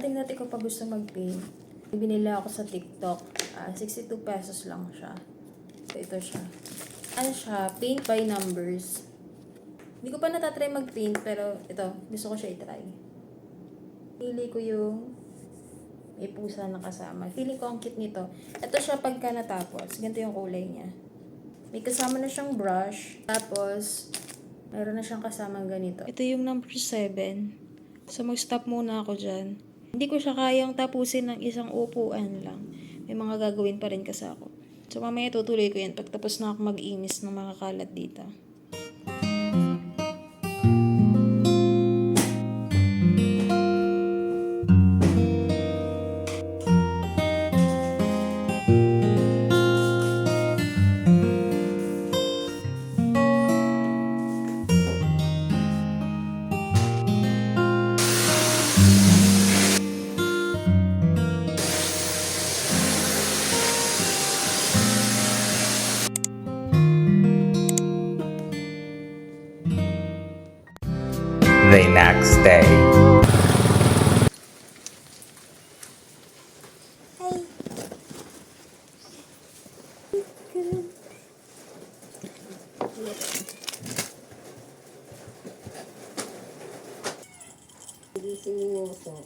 Tingnan natin ko pa gusto mag-paint. Binili ako sa TikTok. 62 pesos lang siya. So, ito siya. Ano siya? Paint by numbers. Hindi ko pa natatry mag-paint, pero ito, gusto ko siya i-try. Pili ko yung may pusa na kasama. Feeling ko ang cute nito. Ito siya pagka natapos. Ganito yung kulay niya. May kasama na siyang brush. Tapos, meron na siyang kasamang ganito. Ito yung number 7. So, mag-stop muna ako dyan. Hindi ko siya kayang tapusin ng isang upuan lang. May mga gagawin pa rin kasi ako. So, mamaya tutuloy ko yan pagtapos na ako mag-inis ng mga kalat dito. The next day. Gising yung uso.